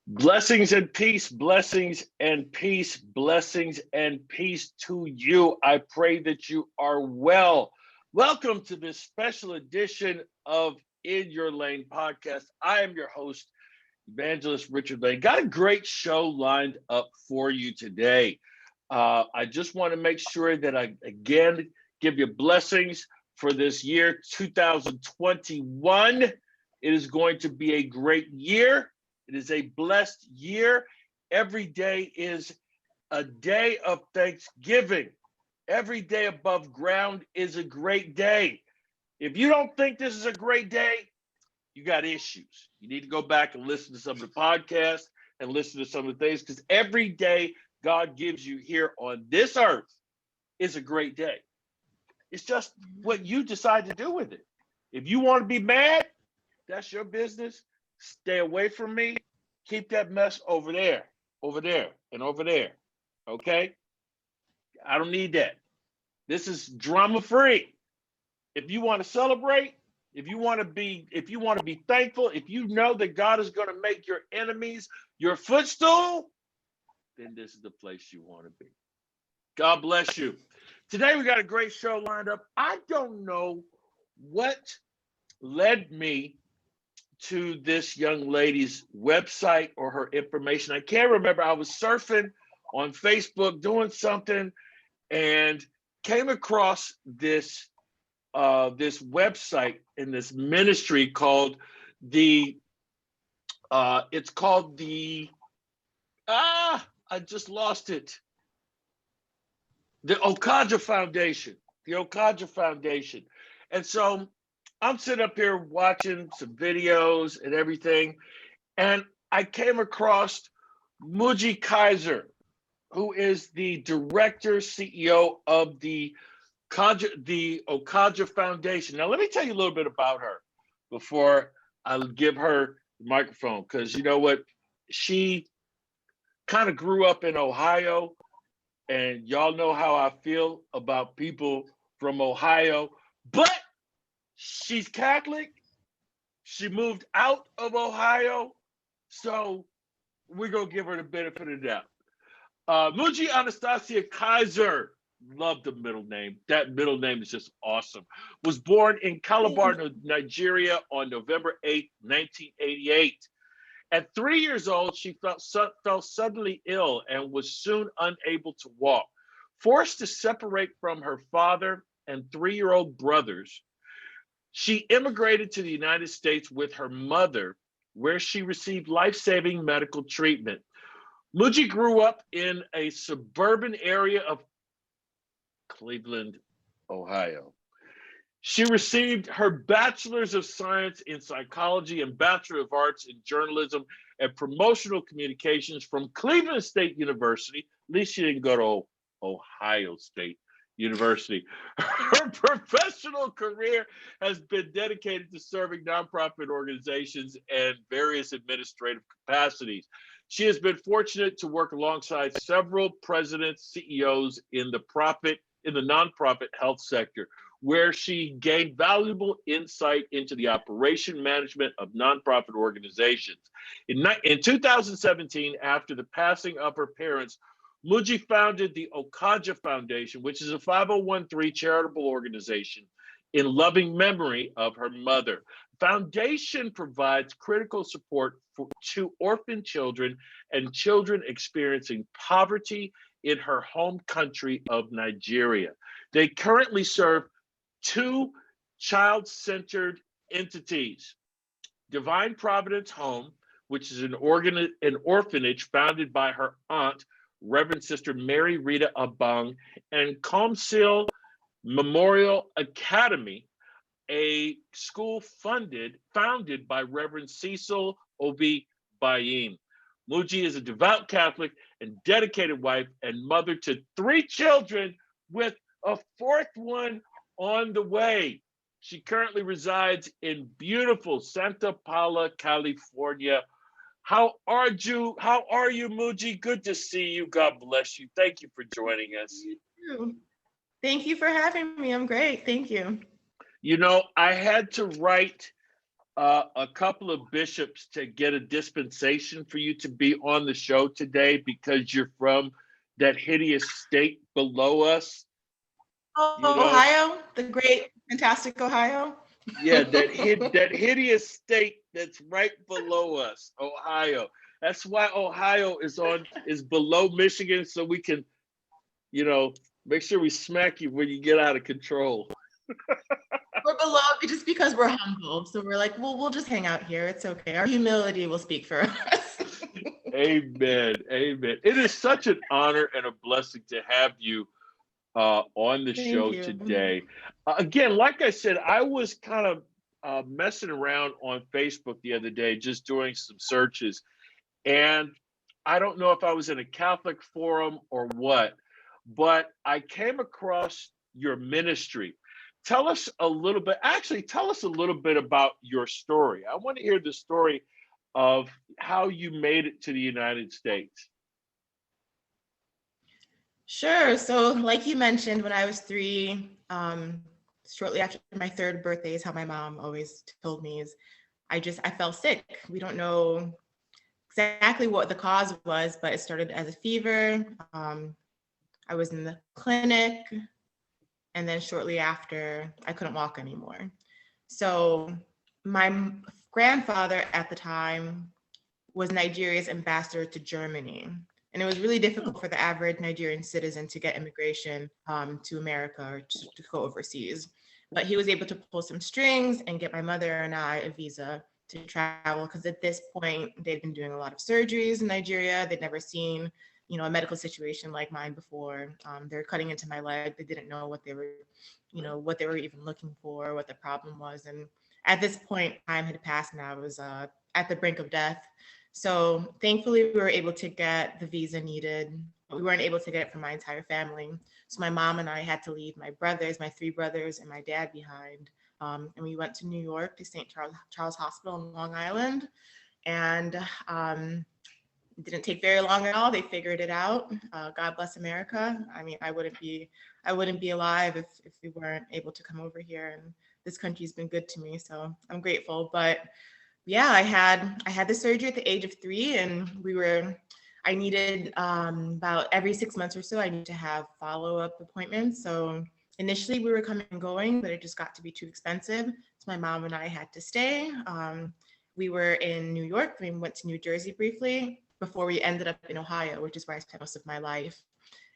Blessings and peace, blessings and peace, blessings and peace to you. I pray that you are well. Welcome to this special edition of In Your Lane podcast. I am your host, Evangelist Richard Lane. Got a great show lined up for you today. I just want to make sure that I again give you blessings for this year 2021. It is going to be a great year. It is a blessed year. Every day is a day of thanksgiving. Every day above ground is a great day. If you don't think this is a great day, you got issues. You need to go back and listen to some of the podcasts and listen to some of the things, because every day God gives you here on this earth is a great day. It's just what you decide to do with it. If you want to be mad, that's your business. Stay away from me. Keep that mess over there, and over there. Okay? I don't need that. This is drama free. If you want to celebrate, if you want to be thankful, if you know that God is going to make your enemies your footstool, then this is the place you want to be. God bless you. Today we got a great show lined up. I don't know what led me to this young lady's website or her information. I can't remember. I was surfing on Facebook doing something and came across this website in this ministry called I just lost it. The Okaja Foundation. The Okaja Foundation. And so I'm sitting up here watching some videos and everything, and I came across Muji Kaiser, who is the director, CEO of the Okaja Foundation. Now, let me tell you a little bit about her before I give her the microphone, because you know what? She kind of grew up in Ohio, and y'all know how I feel about people from Ohio, but she's Catholic. She moved out of Ohio, so we're going to give her the benefit of the doubt. Muji Anastasia Kaiser, love the middle name. That middle name is just awesome. Was born in Calabar, Nigeria on November 8, 1988. At 3 years old, she fell suddenly ill and was soon unable to walk. Forced to separate from her father and 3-year-old brothers, she immigrated to the United States with her mother, where she received life-saving medical treatment. Muji grew up in a suburban area of Cleveland, Ohio. She received her Bachelor's of Science in Psychology and Bachelor of Arts in Journalism and Promotional Communications from Cleveland State University. At least she didn't go to Ohio State University. Her professional career has been dedicated to serving nonprofit organizations and various administrative capacities. She has been fortunate to work alongside several presidents, CEOs in the nonprofit health sector, where she gained valuable insight into the operation management of nonprofit organizations. In 2017, after the passing of her parents, Muji founded the Okaja Foundation, which is a 501(c)(3) charitable organization in loving memory of her mother. Foundation provides critical support to orphan children and children experiencing poverty in her home country of Nigeria. They currently serve 2 child-centered entities: Divine Providence Home, which is an orphanage founded by her aunt, Reverend Sister Mary Rita Abang, and Comsil Memorial Academy, a school founded by Reverend Cecil Obi Bayin. Muji is a devout Catholic and dedicated wife and mother to 3 children, with a 4th one on the way. She currently resides in beautiful Santa Paula, California. How are you, Muji? Good to see you. God bless you. Thank you for joining us. Thank you for having me. I'm great. Thank you. You know, I had to write a couple of bishops to get a dispensation for you to be on the show today because you're from that hideous state below us, you Oh, know? Ohio, the great, fantastic Ohio. Yeah, that hideous state that's right below us, Ohio. That's why Ohio is below Michigan, so we can, you know, make sure we smack you when you get out of control. We're below just because we're humble. So we're like, well, we'll just hang out here. It's okay. Our humility will speak for us. Amen. Amen. It is such an honor and a blessing to have you on the Thank show you. today. Again, like I said, I was kind of messing around on Facebook the other day, just doing some searches. And I don't know if I was in a Catholic forum or what, but I came across your ministry. Tell us a little bit, actually, tell us a little bit about your story. I want to hear the story of how you made it to the United States. Sure. So, like you mentioned, when I was 3, shortly after my 3rd birthday, is how my mom always told me is I fell sick. We don't know exactly what the cause was, but it started as a fever. I was in the clinic, and then shortly after, I couldn't walk anymore. So my grandfather at the time was Nigeria's ambassador to Germany. And it was really difficult for the average Nigerian citizen to get immigration to America or to go overseas. But he was able to pull some strings and get my mother and I a visa to travel, because at this point they'd been doing a lot of surgeries in Nigeria. They'd never seen, a medical situation like mine before. They're cutting into my leg. They didn't know what they were even looking for, what the problem was. And at this point, time had passed, and I was at the brink of death. So thankfully, we were able to get the visa needed. But we weren't able to get it for my entire family. So my mom and I had to leave my 3 brothers, and my dad behind. And we went to New York to St. Charles Hospital in Long Island. And it didn't take very long at all. They figured it out. God bless America. I mean, I wouldn't be alive if we weren't able to come over here. And this country's been good to me, so I'm grateful. But yeah, I had the surgery at the age of 3, and I needed about every 6 months or so, I need to have follow-up appointments. So initially we were coming and going, but it just got to be too expensive. So my mom and I had to stay. We were in New York. We went to New Jersey briefly before we ended up in Ohio, which is where I spent most of my life.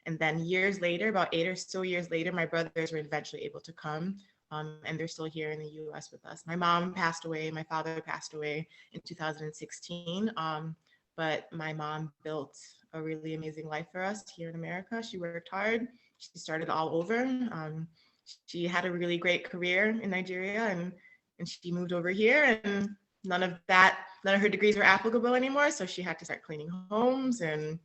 And then years later, about 8 or so years later, my brothers were eventually able to come. And they're still here in the US with us. My mom passed away, my father passed away in 2016. But my mom built a really amazing life for us here in America. She worked hard. She started all over. She had a really great career in Nigeria, and she moved over here, and none of her degrees were applicable anymore. So she had to start cleaning homes, and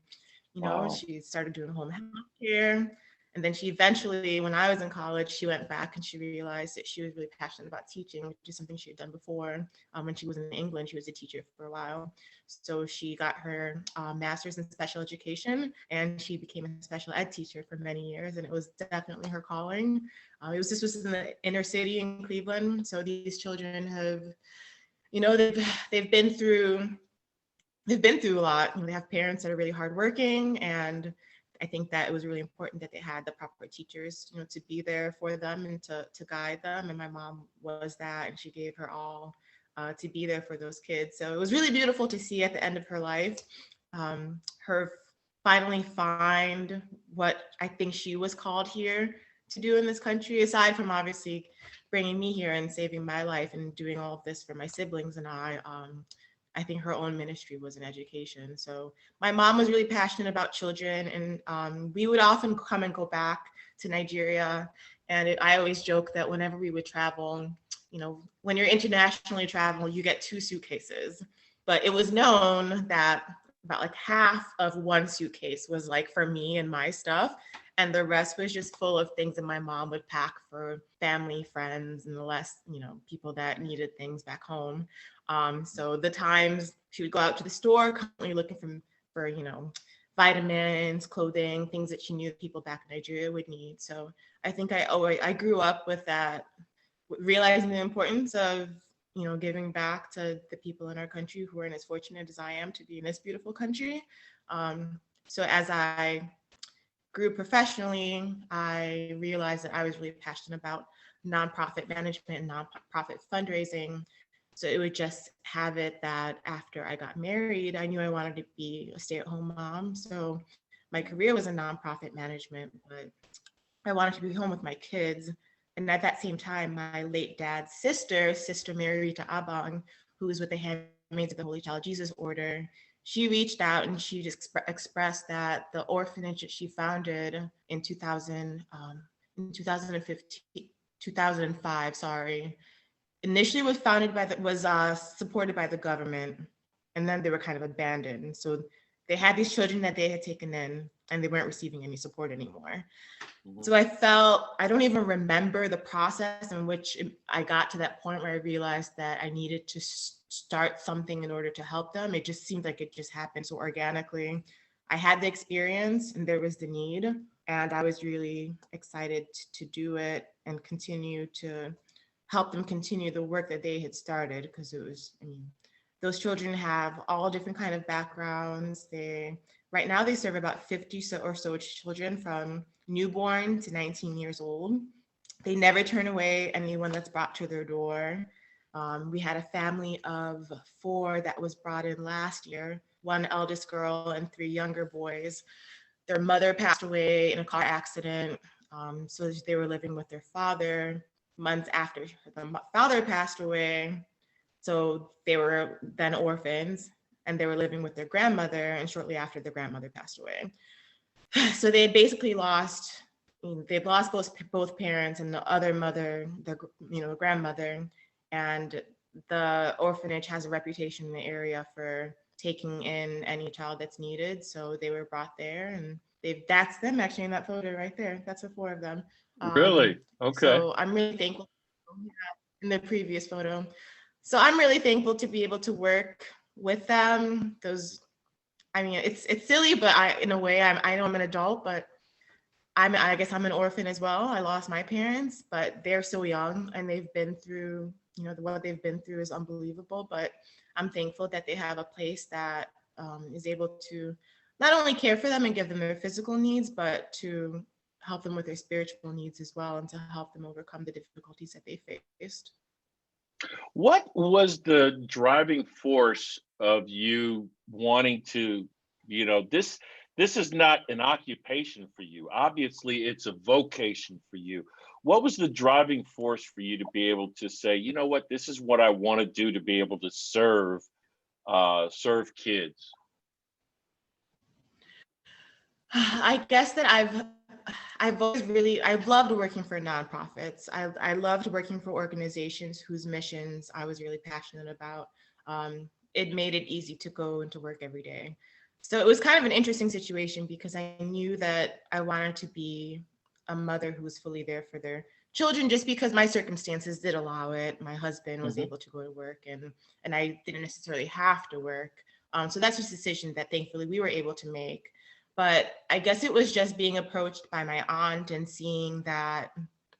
Wow. she started doing home health care. And then she eventually, when I was in college, she went back and she realized that she was really passionate about teaching, which is something she had done before. When she was in England, she was a teacher for a while. So she got her master's in special education, and she became a special ed teacher for many years. And it was definitely her calling. This was in the inner city in Cleveland. So these children have, they've been through a lot. They have parents that are really hardworking, and I think that it was really important that they had the proper teachers, to be there for them and to guide them. And my mom was that, and she gave her all to be there for those kids. So it was really beautiful to see at the end of her life, her finally find what I think she was called here to do in this country, aside from obviously bringing me here and saving my life and doing all of this for my siblings and I think her own ministry was in education. So my mom was really passionate about children, and we would often come and go back to Nigeria. And I always joke that whenever we would travel, when you're internationally traveling, you get 2 suitcases. But it was known that about like half of one suitcase was like for me and my stuff, and the rest was just full of things that my mom would pack for family, friends, and the less, people that needed things back home. So the times she would go out to the store, constantly looking for vitamins, clothing, things that she knew people back in Nigeria would need. So I think I grew up with that, realizing the importance of giving back to the people in our country who are as fortunate as I am to be in this beautiful country. So as I grew professionally, I realized that I was really passionate about nonprofit management and nonprofit fundraising. So it would just have it that after I got married, I knew I wanted to be a stay-at-home mom. So my career was in nonprofit management, but I wanted to be home with my kids. And at that same time, my late dad's sister, Sister Marita Abang, who was with the Handmaids of the Holy Child Jesus Order, she reached out and she just expressed that the orphanage that she founded in 2015, 2005, sorry, initially was supported by the government, and then they were kind of abandoned. So they had these children that they had taken in, and they weren't receiving any support anymore. So I don't even remember the process in which I got to that point where I realized that I needed to start something in order to help them. It just seemed like it just happened so organically. I had the experience and there was the need, and I was really excited to do it and continue to help them continue the work that they had started, because those children have all different kind of backgrounds. Right now they serve about 50 or so children from newborn to 19 years old. They never turn away anyone that's brought to their door. We had a family of 4 that was brought in last year, 1 eldest girl and 3 younger boys. Their mother passed away in a car accident. So they were living with their father. Months after the father passed away, so they were then orphans, and they were living with their grandmother, and shortly after their grandmother passed away. So they basically they've lost both parents, and the other mother, the grandmother, and the orphanage has a reputation in the area for taking in any child that's needed. So they were brought there, and that's them actually in that photo right there. That's the 4 of them. Really? Okay. So I'm really thankful in the previous photo. So I'm really thankful to be able to work with them. It's silly, but in a way, I know I'm an adult, but I guess I'm an orphan as well. I lost my parents, but they're so young and they've been through, what they've been through is unbelievable. But I'm thankful that they have a place that is able to not only care for them and give them their physical needs, but to help them with their spiritual needs as well, and to help them overcome the difficulties that they faced. What was the driving force of you wanting to, this is not an occupation for you. Obviously, it's a vocation for you. What was the driving force for you to be able to say, you know what, this is what I want to do to be able to serve kids? I guess that I've loved working for nonprofits. I loved working for organizations whose missions I was really passionate about. It made it easy to go into work every day. So it was kind of an interesting situation, because I knew that I wanted to be a mother who was fully there for their children, just because my circumstances did allow it. My husband was able to go to work, and I didn't necessarily have to work. So that's just a decision that thankfully we were able to make. But I guess it was just being approached by my aunt and seeing that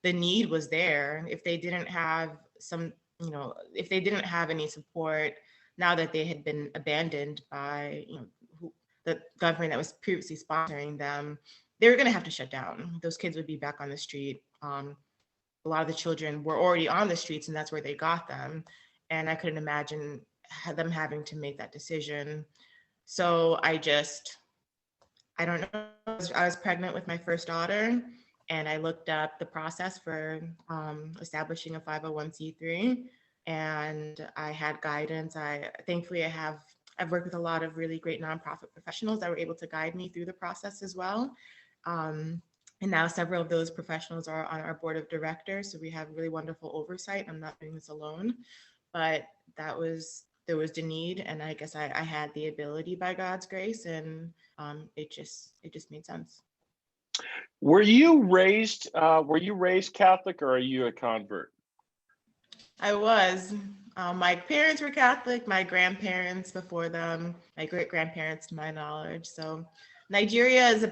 the need was there. If they didn't have if they didn't have any support, now that they had been abandoned by the government that was previously sponsoring them, they were going to have to shut down. Those kids would be back on the street. A lot of the children were already on the streets, and that's where they got them. And I couldn't imagine them having to make that decision. So I don't know. I was pregnant with my first daughter, and I looked up the process for establishing a 501c3, and I had guidance. Thankfully I've worked with a lot of really great nonprofit professionals that were able to guide me through the process as well. And now several of those professionals are on our board of directors, so we have really wonderful oversight. I'm not doing this alone, but there was the need, and I guess I had the ability by God's grace, and it just made sense. Were you raised Catholic, or are you a convert? I was. My parents were Catholic, my grandparents before them, my great grandparents to my knowledge. So Nigeria is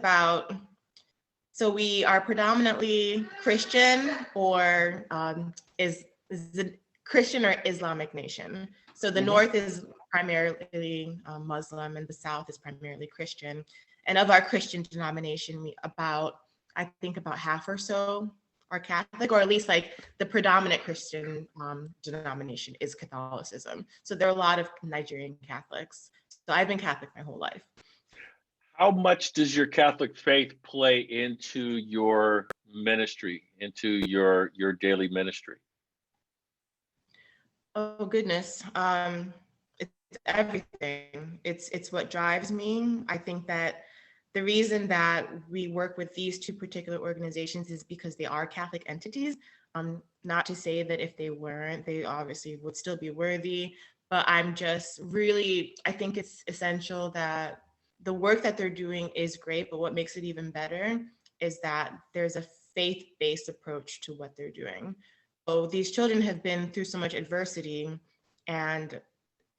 we are predominantly Christian, or is Christian or Islamic nation. So the North is primarily Muslim and the South is primarily Christian. And of our Christian denomination, I think about half or so are Catholic, or at least like the predominant Christian denomination is Catholicism. So there are a lot of Nigerian Catholics. So I've been Catholic my whole life. How much does your Catholic faith play into your ministry, into your daily ministry? Oh goodness, it's everything. It's what drives me. I think that the reason that we work with these two particular organizations is because they are Catholic entities. Not to say that if they weren't, they obviously would still be worthy. But I'm just really, I think it's essential that the work that they're doing is great, but what makes it even better is that there's a faith-based approach to what they're doing. So these children have been through so much adversity, and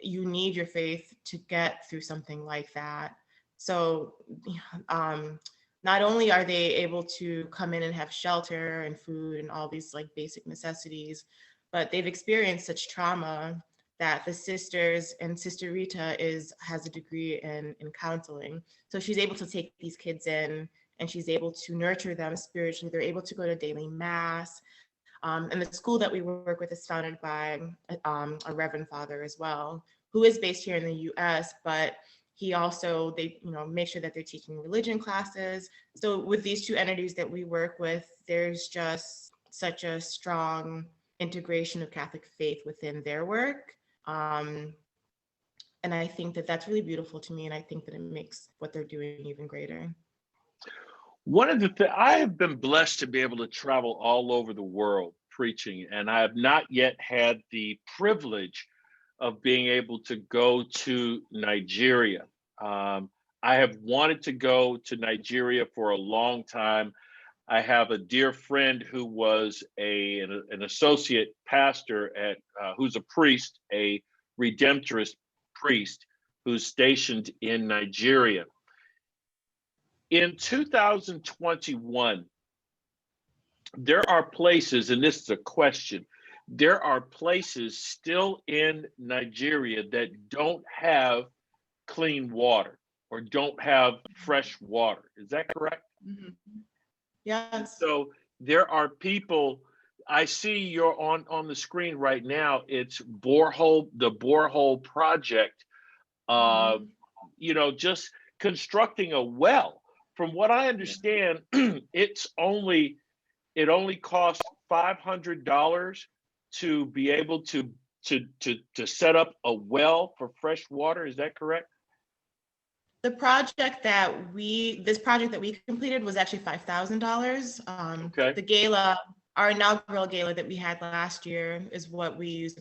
you need your faith to get through something like that. So not only are they able to come in and have shelter and food and all these like basic necessities, but they've experienced such trauma that the sisters, and Sister Rita has a degree in counseling. So she's able to take these kids in and she's able to nurture them spiritually. They're able to go to daily mass. And the school that we work with is founded by a Reverend Father as well, who is based here in the US, but they make sure that they're teaching religion classes. So with these two entities that we work with, there's just such a strong integration of Catholic faith within their work. And I think that that's really beautiful to me. And I think that it makes what they're doing even greater. One of the things, I have been blessed to be able to travel all over the world preaching, and I have not yet had the privilege of being able to go to Nigeria. I have wanted to go to Nigeria for a long time. I have a dear friend who was an associate pastor who's a priest, a Redemptorist priest who's stationed in Nigeria. In 2021, there are places, and this is a question, there are places still in Nigeria that don't have clean water or don't have fresh water. Is that correct? Mm-hmm. Yes. So there are people, I see you're on the screen right now, it's the borehole project, just constructing a well. From what I understand, it only costs $500 to be able to set up a well for fresh water. Is that correct? This project that we completed was actually $5,000. Okay. The gala, our inaugural gala that we had last year, is what we used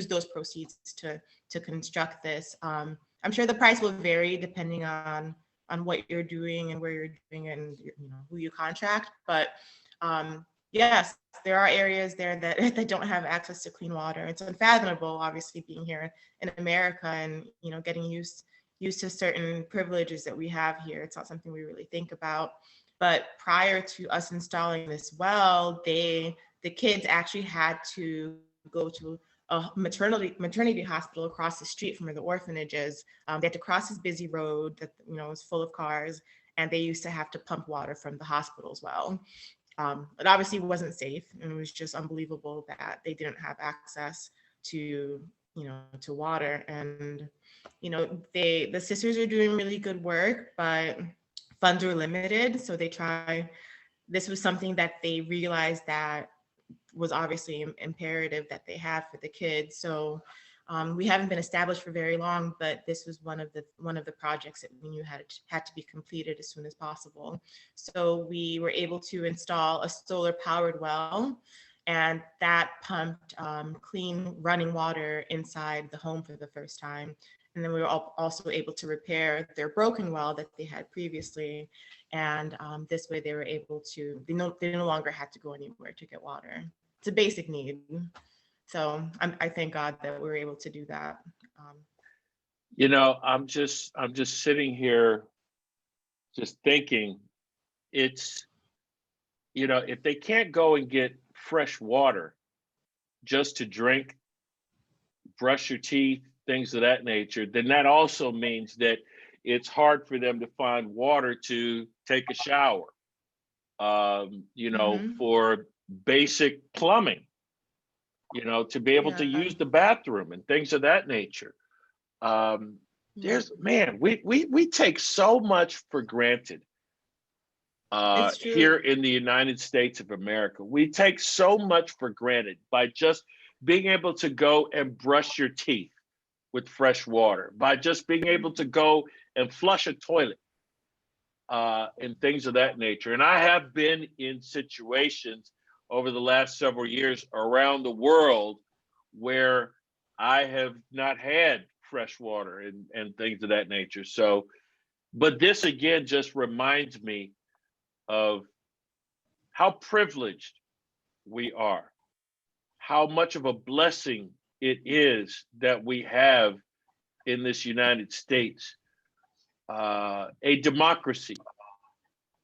those proceeds to construct this. I'm sure the price will vary depending on what you're doing and where you're doing and who you contract. But yes, there are areas there that don't have access to clean water. It's unfathomable, obviously, being here in America and getting used to certain privileges that we have here. It's not something we really think about. But prior to us installing this well, the kids actually had to go to a maternity hospital across the street from where the orphanage is. They had to cross this busy road that was full of cars, and they used to have to pump water from the hospital as well. It obviously wasn't safe, and it was just unbelievable that they didn't have access to water. And the sisters are doing really good work, but funds are limited, so this was something that they realized that was obviously imperative that they have for the kids. So we haven't been established for very long, but this was one of the projects that we knew had to be completed as soon as possible. So we were able to install a solar powered well, and that pumped clean running water inside the home for the first time. And then we were also able to repair their broken well that they had previously. And this way they were able to, they no longer had to go anywhere to get water. It's a basic need. So I thank God that we were able to do that. I'm just sitting here just thinking, it's, if they can't go and get fresh water just to drink, brush your teeth, things of that nature, then that also means that it's hard for them to find water to take a shower, Mm-hmm. for basic plumbing, to be able to Yeah. use the bathroom and things of that nature. Um, Yeah. there's man, we take so much for granted It's here true. in the United States of America. We take so much for granted by just being able to go and brush your teeth with fresh water, by just being able to go and flush a toilet, and things of that nature. And I have been in situations over the last several years around the world where I have not had fresh water and things of that nature. So, but this again just reminds me of how privileged we are, how much of a blessing it is that we have in this United States, a democracy,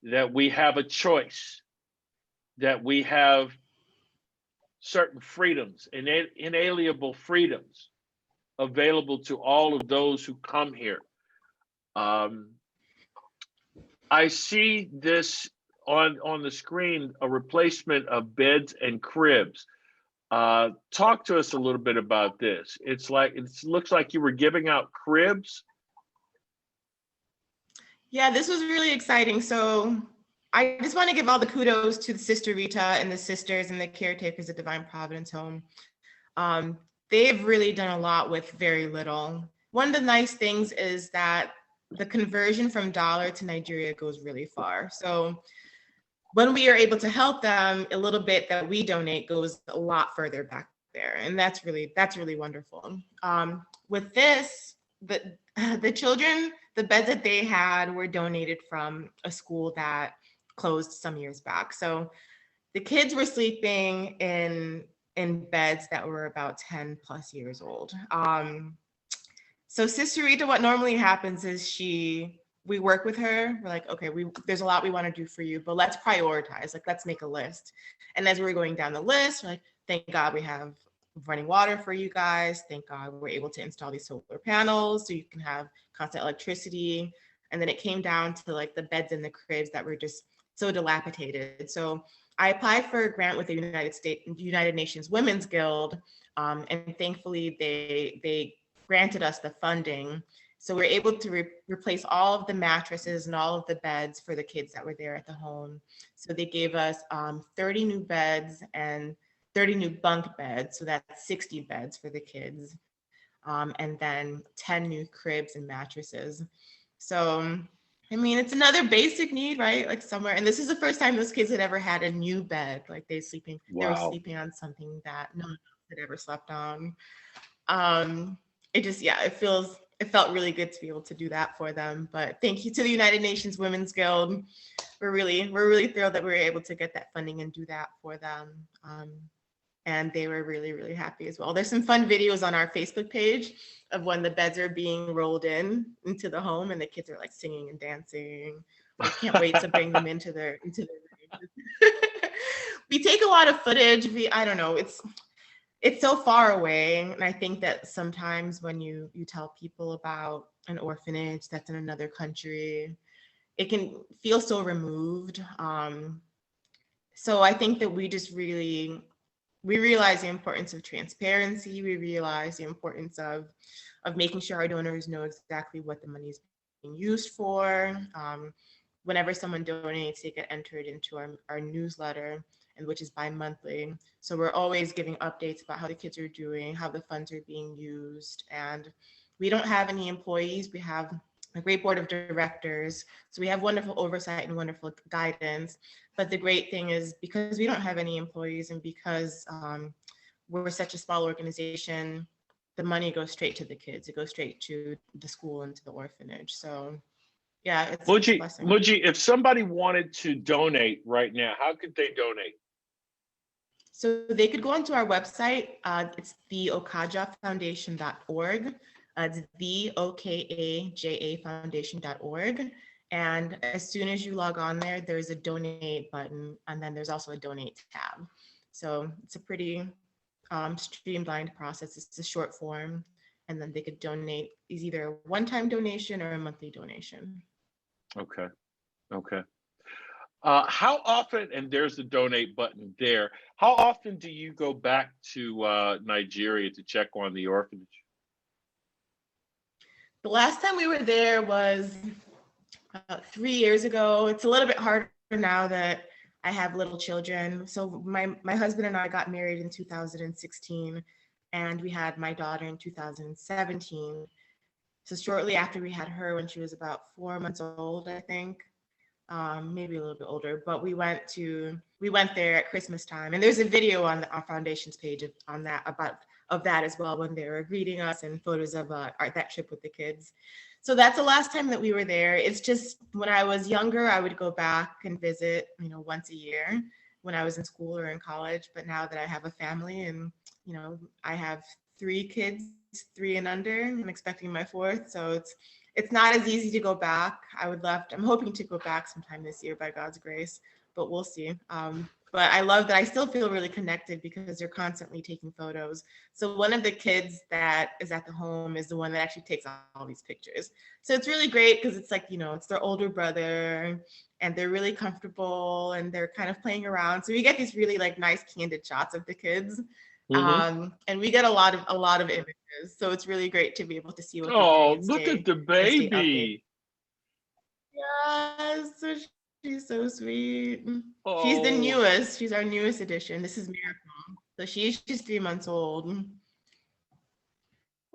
that we have a choice, that we have certain freedoms, inalienable freedoms available to all of those who come here. Um, I see this on the screen, a replacement of beds and cribs. Talk to us a little bit about this. It looks like you were giving out cribs. Yeah, this was really exciting. So I just want to give all the kudos to the Sister Rita and the sisters and the caretakers at Divine Providence Home. Um, they've really done a lot with very little. One of the nice things is that the conversion from dollar to Nigeria goes really far. So when we are able to help them, a little bit that we donate goes a lot further back there, and that's really wonderful. With this, the children, the beds that they had were donated from a school that closed some years back. So the kids were sleeping in beds that were about 10 plus years old. So Sister Rita, what normally happens is we work with her. We're like, okay, there's a lot we want to do for you, but let's prioritize. Like, let's make a list. And as we were going down the list, we're like, thank God we have running water for you guys. Thank God we're able to install these solar panels so you can have constant electricity. And then it came down to like the beds and the cribs that were just so dilapidated. So I applied for a grant with the United Nations Women's Guild, and thankfully they granted us the funding. So we're able to replace all of the mattresses and all of the beds for the kids that were there at the home. So they gave us 30 new beds and 30 new bunk beds. So that's 60 beds for the kids. And then 10 new cribs and mattresses. So, I mean, it's another basic need, right? Like somewhere, and this is the first time those kids had ever had a new bed. Like they were Wow. sleeping on something that no one had ever slept on. It just, yeah, it felt really good to be able to do that for them. But thank you to the United Nations Women's Guild. We're really thrilled that we were able to get that funding and do that for them. And they were really happy as well. There's some fun videos on our Facebook page of when the beds are being rolled into the home and the kids are like singing and dancing. They can't wait to bring them into their rooms. We take a lot of footage. I don't know, it's so far away. And I think that sometimes when you tell people about an orphanage that's in another country, it can feel so removed. So I think that we realize the importance of transparency. We realize the importance of making sure our donors know exactly what the money is being used for. Whenever someone donates, they get entered into our newsletter, and which is bi-monthly. So we're always giving updates about how the kids are doing, how the funds are being used. And we don't have any employees. We have a great board of directors. So we have wonderful oversight and wonderful guidance. But the great thing is, because we don't have any employees and because we're such a small organization, the money goes straight to the kids. It goes straight to the school and to the orphanage. So yeah, it's a blessing. Muji, if somebody wanted to donate right now, how could they donate? So they could go onto our website. It's theokajafoundation.org. It's theokajafoundation.org. And as soon as you log on there, there's a donate button, and then there's also a donate tab. So it's a pretty streamlined process. It's a short form, and then they could donate is either a one-time donation or a monthly donation. Okay. Okay. How often, and there's the donate button there, how often do you go back to Nigeria to check on the orphanage? The last time we were there was about 3 years ago. It's a little bit harder now that I have little children. So my husband and I got married in 2016, and we had my daughter in 2017. So shortly after we had her, when she was about 4 months old, I think, maybe a little bit older, but we went there at Christmas time, and there's a video on our foundation's page on that of that as well, when they were greeting us, and photos of that trip with the kids. So that's the last time that we were there. It's just when I was younger, I would go back and visit, once a year when I was in school or in college. But now that I have a family and, I have 3 kids, 3 and under, I'm expecting my 4th. So it's not as easy to go back. I'm hoping to go back sometime this year by God's grace, but we'll see. But I love that I still feel really connected because they're constantly taking photos. So one of the kids that is at the home is the one that actually takes all these pictures. So it's really great because it's like, it's their older brother, and they're really comfortable and they're kind of playing around. So we get these really like nice candid shots of the kids. Mm-hmm. And we get a lot of images. So it's really great to be able to see what they're doing Oh, and look at stay the updated. baby. Yes, so she's so sweet. She's the Oh, newest. She's our newest addition. This is Miracle. So she's just 3 months old.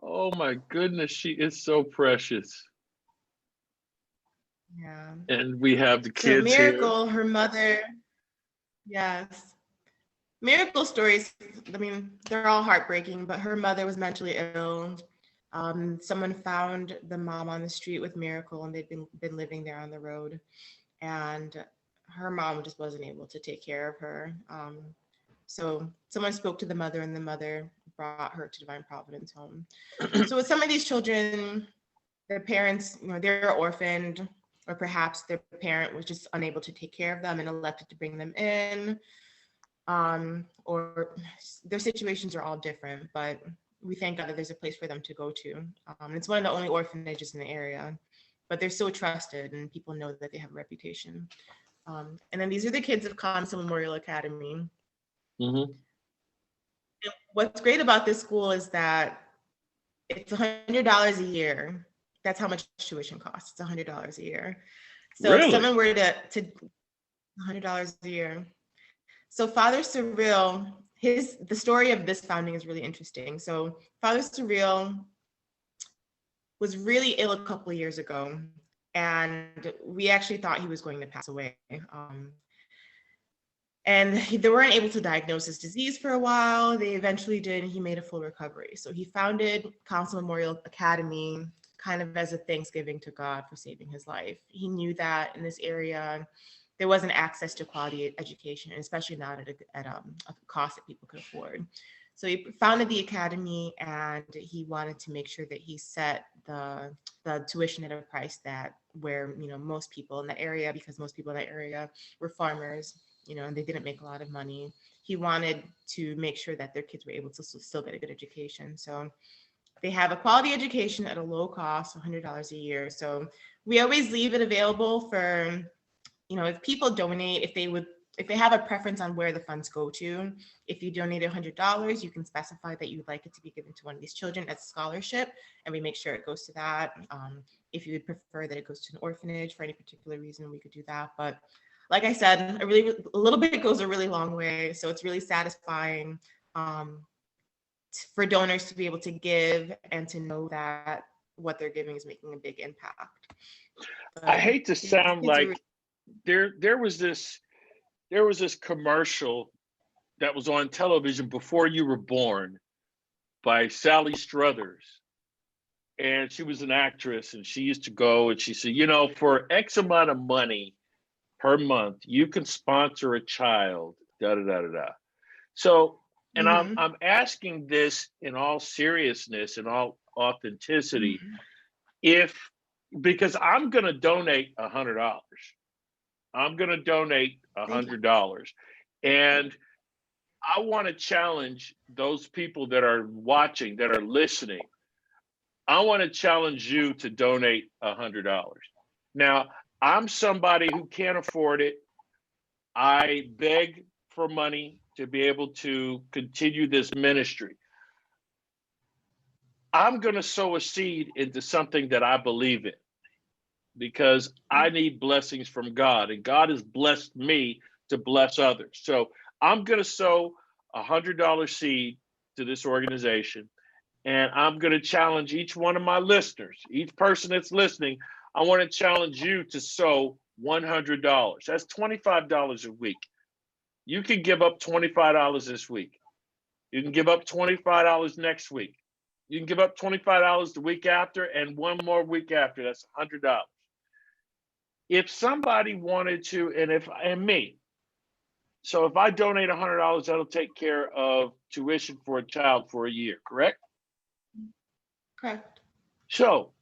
oh my goodness, she is so precious. Yeah. And we have the So kids here. Miracle, her mother, yes. Miracle stories, I mean, they're all heartbreaking, but her mother was mentally ill. Someone found the mom on the street with Miracle, and they'd been living there on the road. And her mom just wasn't able to take care of her. So someone spoke to the mother, and the mother brought her to Divine Providence home. So with some of these children, their parents, they're orphaned, or perhaps their parent was just unable to take care of them and elected to bring them in. Or their situations are all different, but we thank God that there's a place for them to go to. It's one of the only orphanages in the area, but they're so trusted and people know that they have a reputation. And then these are the kids of Council Memorial Academy. Mm-hmm. And what's great about this school is that it's $100 a year. That's how much tuition costs. It's $100 a year. So if Really? someone were to $100 a year. So Father Surreal, the story of this founding is really interesting. So Father Surreal was really ill a couple of years ago, and we actually thought he was going to pass away. And they weren't able to diagnose his disease for a while. They eventually did, and he made a full recovery. So he founded Council Memorial Academy kind of as a thanksgiving to God for saving his life. He knew that in this area, there wasn't access to quality education, especially not at a cost that people could afford. So he founded the academy, and he wanted to make sure that he set the tuition at a price that where most people in that area, because most people in that area were farmers, and they didn't make a lot of money. He wanted to make sure that their kids were able to still get a good education. So they have a quality education at a low cost, $100 a year. So we always leave it available for, if people donate, if they have a preference on where the funds go to. If you donate $100, you can specify that you'd like it to be given to one of these children as a scholarship, and we make sure it goes to that. If you would prefer that it goes to an orphanage for any particular reason, we could do that. But like I said, a little bit goes a really long way. So it's really satisfying for donors to be able to give and to know that what they're giving is making a big impact. I But hate to sound it's like there was this commercial that was on television before you were born by Sally Struthers. And she was an actress, and she used to go and she said, for X amount of money per month, you can sponsor a child, da da da da da. So, and I'm Mhm. I'm asking this in all seriousness and all authenticity, Mhm. if because I'm gonna donate $100. I'm gonna donate Thank you. $100. And I want to challenge those people that are watching, that are listening. I want to challenge you to donate $100. Now, I'm somebody who can't afford it. I beg for money to be able to continue this ministry. I'm going to sow a seed into something that I believe in because I need blessings from God, and God has blessed me to bless others. So I'm going to sow $100 seed to this organization, and I'm going to challenge each one of my listeners, each person that's listening. I want to challenge you to sow $100. That's $25 a week. You can give up $25 this week. You can give up $25 next week. You can give up $25 the week after, and one more week after. That's $100. If somebody wanted to, and me, so if I donate $100, that'll take care of tuition for a child for a year, correct? Correct. So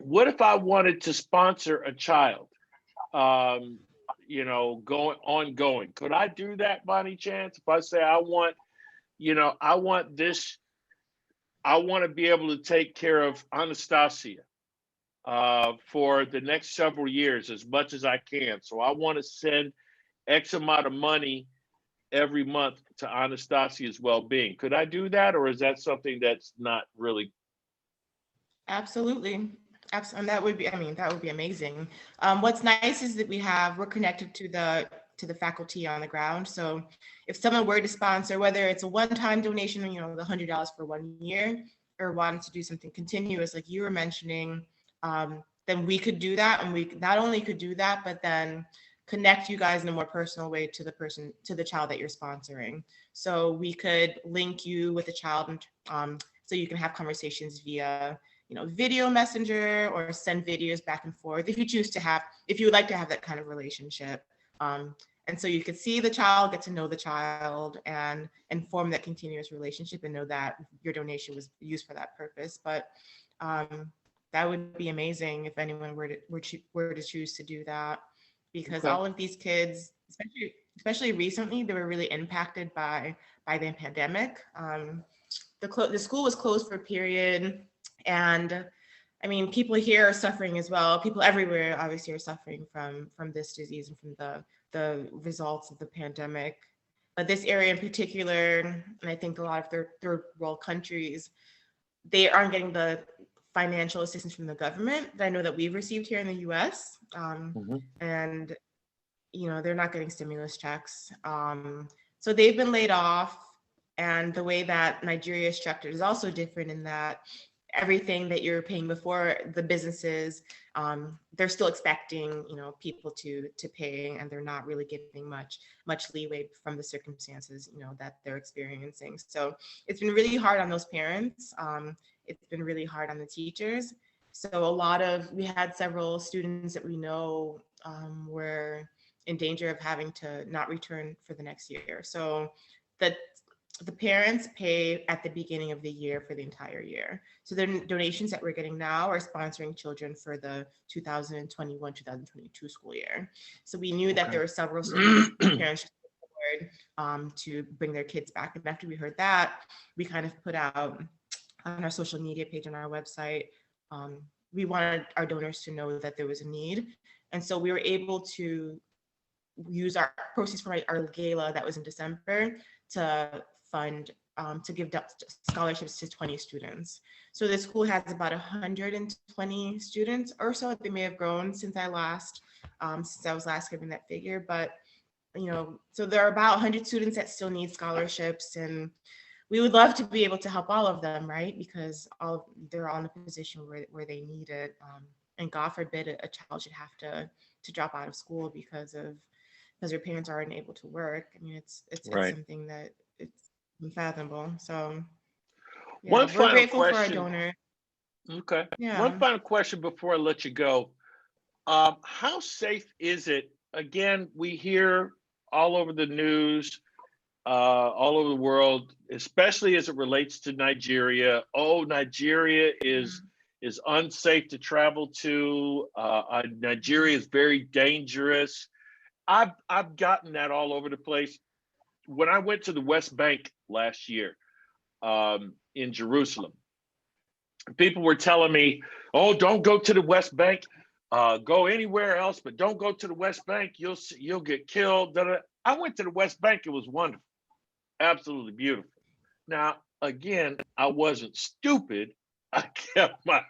what if I wanted to sponsor a child, going ongoing? Could I do that by any chance? If I say I want this, I want to be able to take care of Anastasia for the next several years as much as I can. So I want to send X amount of money every month to Anastasia's well-being. Could I do that, or is that something that's not really? Absolutely. And that would be, I mean, that would be amazing. What's nice is that we're connected to the faculty on the ground. So if someone were to sponsor, whether it's a one-time donation, the $100 for 1 year, or wanted to do something continuous, like you were mentioning, then we could do that. And we not only could do that, but then connect you guys in a more personal way to the child that you're sponsoring. So we could link you with the child, and so you can have conversations via video messenger, or send videos back and forth if you would like to have that kind of relationship. And so you could see the child, get to know the child, and form that continuous relationship, and know that your donation was used for that purpose. But that would be amazing if anyone were to choose to do that, because Okay. all of these kids, especially recently, they were really impacted by the pandemic. The school was closed for a period. And I mean, people here are suffering as well. People everywhere obviously are suffering from this disease and from the results of the pandemic. But this area in particular, and I think a lot of third world countries, they aren't getting the financial assistance from the government that I know that we've received here in the US. Mhm. And they're not getting stimulus checks. So they've been laid off. And the way that Nigeria is structured is also different, in that everything that you're paying before, the businesses, they're still expecting people to pay, and they're not really giving much leeway from the circumstances that they're experiencing. So it's been really hard on those parents. It's been really hard on the teachers. So we had several students that we know were in danger of having to not return for the next year. So the parents pay at the beginning of the year for the entire year. So the donations that we're getting now are sponsoring children for the 2021-2022 school year. So we knew that there were several students, parents to bring their kids back. And after we heard that, we kind of put out on our social media page on our website, we wanted our donors to know that there was a need. And so we were able to use our proceeds from our gala that was in December to fund, to give scholarships to 20 students. So the school has about 120 students or so. They may have grown since I was last giving that figure, but so there are about 100 students that still need scholarships, and we would love to be able to help all of them, right? Because they're all in a position where they need it. And God forbid a child should have to drop out of school because their parents aren't able to work. I mean, it's Right. something that it's unfathomable. So yeah, One we're final grateful for our question. donor. Okay. One Yeah. final question before I let you go. How safe is it? Again, we hear all over the news, all over the world, especially as it relates to Nigeria. Oh, Nigeria is unsafe to travel to. Nigeria is very dangerous. I've gotten that all over the place. when I went to the West Bank last year, in Jerusalem, people were telling me, "Oh, don't go to the West Bank. Go anywhere else, but don't go to the West Bank. You'll get killed." Da, da. I went to the West Bank. It was wonderful, absolutely beautiful. Now, again, I wasn't stupid. I kept my,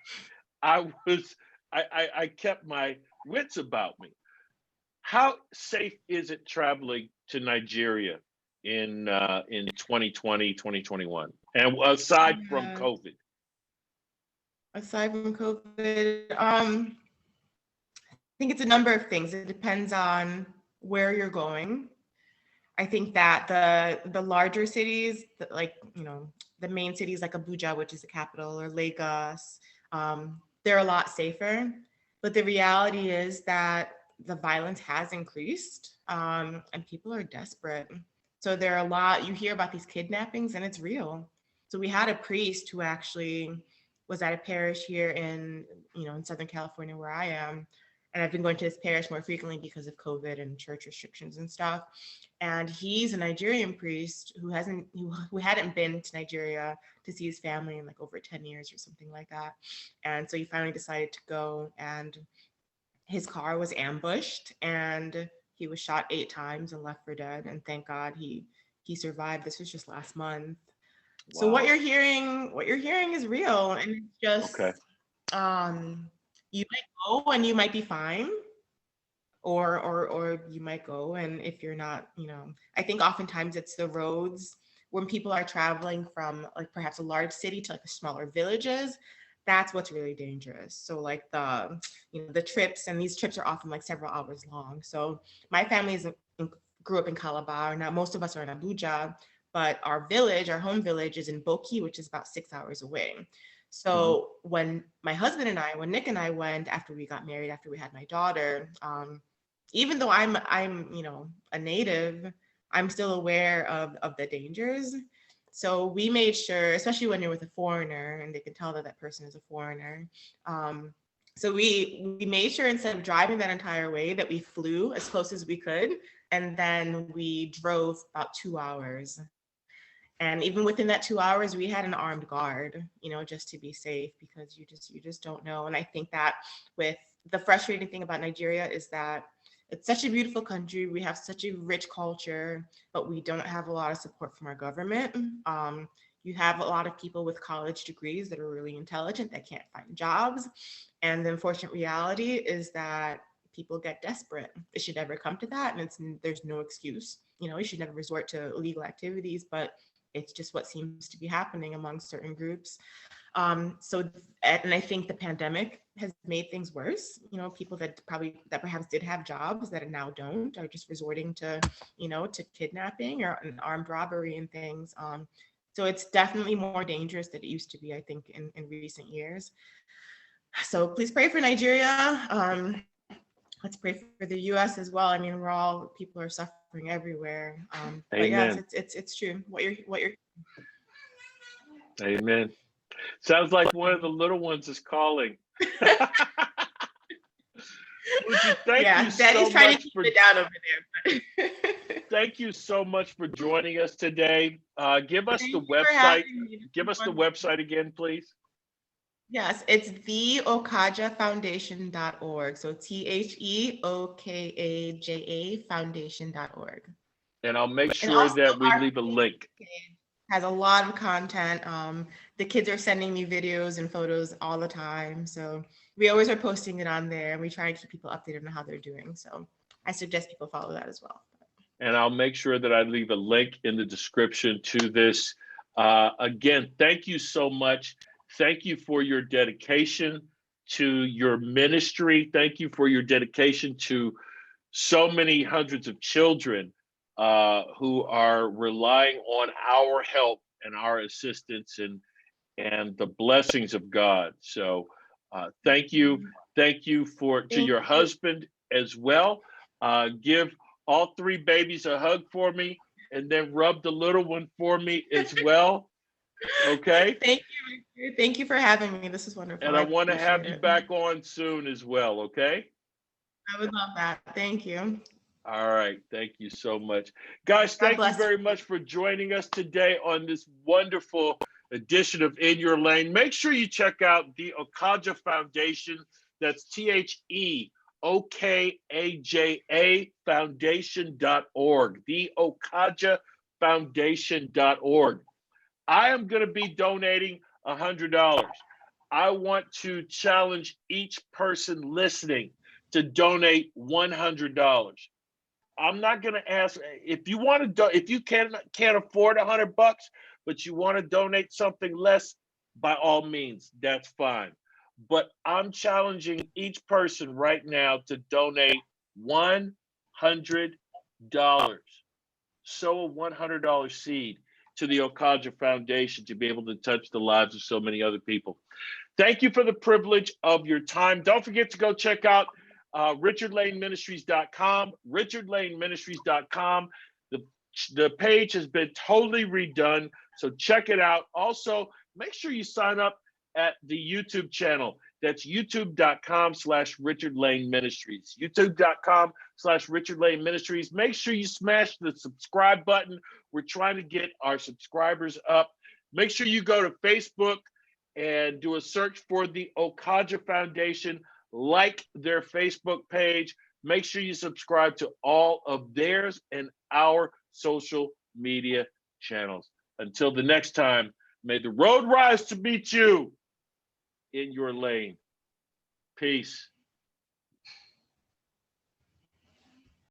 I was, I kept my wits about me. How safe is it traveling to Nigeria in 2020, 2021, and aside from Yeah. COVID? Aside from COVID, I think it's a number of things. It depends on where you're going. I think that the larger cities, like, the main cities like Abuja, which is the capital, or Lagos, they're a lot safer. But the reality is that the violence has increased, and people are desperate. So there are a lot, you hear about these kidnappings, and it's real. So we had a priest who actually was at a parish here in Southern California, where I am. And I've been going to this parish more frequently because of COVID and church restrictions and stuff. And he's a Nigerian priest who hadn't been to Nigeria to see his family in like over 10 years or something like that. And so he finally decided to go, and his car was ambushed, and he was shot 8 times and left for dead. And thank God he survived. This was just last month. So Wow. what you're hearing is real, and it's just Okay. you might go and you might be fine, or you might go, and if you're not, I think oftentimes it's the roads when people are traveling from like perhaps a large city to like the smaller villages. That's what's really dangerous. So like the trips, and these trips are often like several hours long. So my family grew up in Calabar. Now most of us are in Abuja, but our home village is in Boki, which is about 6 hours away. So when Nick and I went after we got married, after we had my daughter, even though I'm a native, I'm still aware of the dangers. So we made sure, especially when you're with a foreigner and they can tell that that person is a foreigner. So we made sure, instead of driving that entire way, that we flew as close as we could, and then we drove about 2 hours. And even within that 2 hours, we had an armed guard, just to be safe, because you just don't know. And I think that with the frustrating thing about Nigeria is that it's such a beautiful country. We have such a rich culture, but we don't have a lot of support from our government. You have a lot of people with college degrees that are really intelligent that can't find jobs. And the unfortunate reality is that people get desperate. It should never come to that. And there's no excuse. You should never resort to illegal activities, but it's just what seems to be happening among certain groups. And I think the pandemic has made things worse. People that perhaps did have jobs that now don't, are just resorting to, to kidnapping or an armed robbery and things. So it's definitely more dangerous than it used to be, I think, in recent years. So please pray for Nigeria. Let's pray for the U.S. as well. I mean, people are suffering everywhere. But yes, it's true. What you're. Amen. Sounds like one of the little ones is calling. Thank you Daddy's so trying much to keep it down over there. Thank you so much for joining us today. Give us the website. Give us the website again, please. Yes, it's theokajafoundation.org. So TheOkaja foundation.org. And I'll make sure that we leave a link. Has a lot of content. The kids are sending me videos and photos all the time. So we always are posting it on there, and we try to keep people updated on how they're doing. So I suggest people follow that as well. And I'll make sure that I leave a link in the description to this. Again, thank you so much. Thank you for your dedication to your ministry. Thank you for your dedication to so many hundreds of children who are relying on our help and our assistance and the blessings of God. So thank you. Thank you to your husband as well. Give all 3 babies a hug for me, and then rub the little one for me as well. Okay. Thank you for having me. This is wonderful. And I want to have you back on soon as well. Okay. I would love that. Thank you. All right. Thank you so much. Guys, God thank you bless you. very much for joining us today on this wonderful edition of In Your Lane. Make sure you check out the Okaja Foundation. That's TheOkaja Foundation.org. The Okaja Foundation.org. I am going to be donating $100. I want to challenge each person listening to donate $100. I'm not going to ask if you want to if you can't afford $100, but you want to donate something less, by all means, that's fine. But I'm challenging each person right now to donate $100. Sow a $100 seed to the Okaja Foundation to be able to touch the lives of so many other people. Thank you for the privilege of your time. Don't forget to go check out richardlaneministries.com, richardlaneministries.com. The page has been totally redone, so check it out. Also, make sure you sign up at the YouTube channel. That's youtube.com/Richard Lane Ministries. youtube.com/Richard Lane Ministries. Make sure you smash the subscribe button. We're trying to get our subscribers up. Make sure you go to Facebook and do a search for the Okaja Foundation, like their Facebook page. Make sure you subscribe to all of theirs and our social media channels. Until the next time, may the road rise to meet you in your lane. Peace.